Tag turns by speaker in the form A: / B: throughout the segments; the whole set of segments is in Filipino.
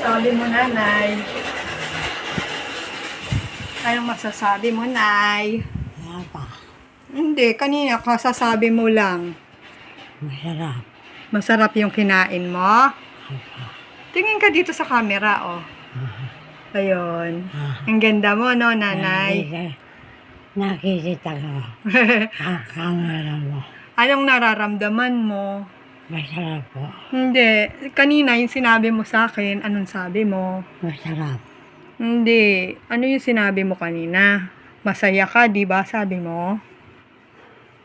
A: masasabi mo, nanay? Anong masasabi mo, nay?
B: Wala pa.
A: Hindi, kanina kasasabi mo lang.
B: Masarap.
A: Masarap yung kinain mo? Tingin ka dito sa camera, oh. Ayun. Ang ganda mo, no, nanay?
B: Nakikita ko. Kamera mo.
A: Anong nararamdaman mo?
B: Masarap po.
A: Hindi. Kanina yung sinabi mo sa akin, anong sabi mo?
B: Masarap.
A: Hindi. Ano yung sinabi mo kanina? Masaya ka, di ba? Sabi mo?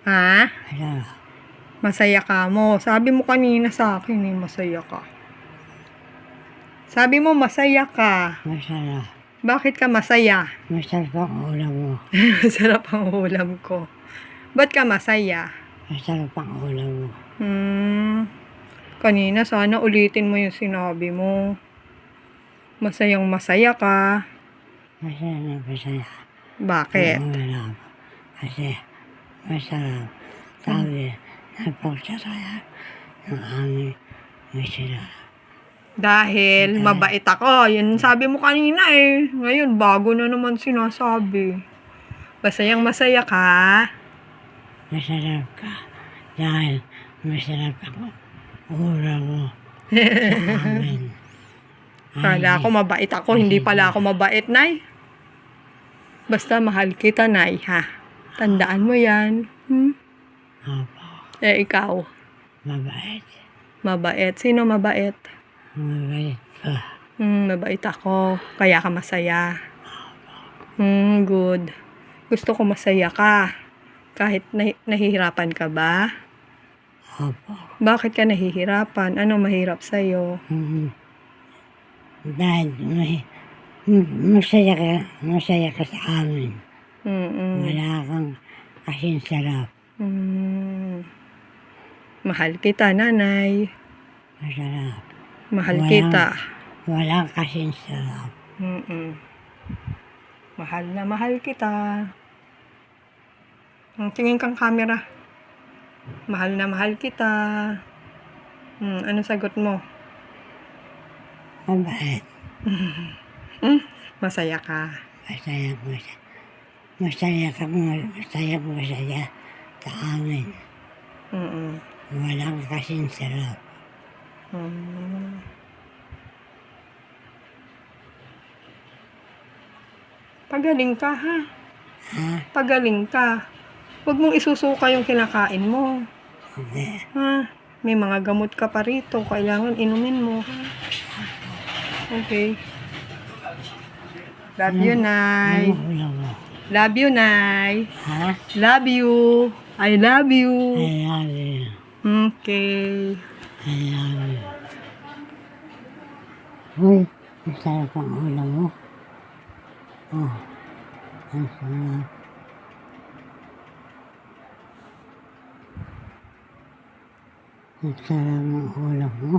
A: Ha?
B: Masarap.
A: Masaya ka mo. Sabi mo kanina sa akin, masaya ka. Sabi mo masaya ka.
B: Masarap.
A: Bakit ka masaya?
B: Masarap ang ulam mo.
A: Masarap ang ulam ko. Ba't ka masaya?
B: Masarap ang ulam mo.
A: Kanina sana ulitin mo yung sinabi mo. Masayang masaya ka.
B: Masarap na masaya.
A: Bakit?
B: Ang ulam. Kasi masarap. Sabi, napagsaraya ng aming masarap.
A: Dahil mabait ako. Yun sabi mo kanina eh. Ngayon, bago na naman sinasabi. Masayang masaya ka.
B: Masarap ka. Dahil masarap ako. Ulam mo. Sa amin.
A: Kala ko mabait ako. Hindi pala ako mabait, nay. Basta mahal kita, nay, ha? Tandaan mo yan.
B: Opo.
A: Eh, ikaw.
B: Mabait.
A: Mabait. Sino mabait?
B: Mabait ka.
A: Mabait ako. Kaya ka masaya. Good. Gusto ko masaya ka. Kahit nahihirapan ka ba?
B: Opo.
A: Bakit ka nahihirapan? Ano mahirap sa'yo?
B: Dahil masaya ka sa amin. Wala kang kasing sarap.
A: Mahal kita, nanay.
B: Masarap.
A: Mahal kita.
B: Walang kasing sarap.
A: Mahal na mahal kita. Tingin kang camera. Mahal na mahal kita. Ano sagot mo?
B: Mabait.
A: Masaya ka.
B: Masaya sa amin. Walang kasing sarap.
A: Pagaling ka, ha?
B: Ha?
A: Pagaling ka. Huwag mong isusuka yung kinakain mo.
B: Hindi.
A: Ha? May mga gamot ka pa rito. Kailangan inumin mo. Okay. Love you, Nay.
B: Ano ulam mo?
A: Love you, Nay.
B: Ha?
A: Love you. I love you.
B: I love you.
A: Okay.
B: I love you. Uy, masarap ang ulam mo. Oh, ang sarap. Ang sarap ng ulam mo.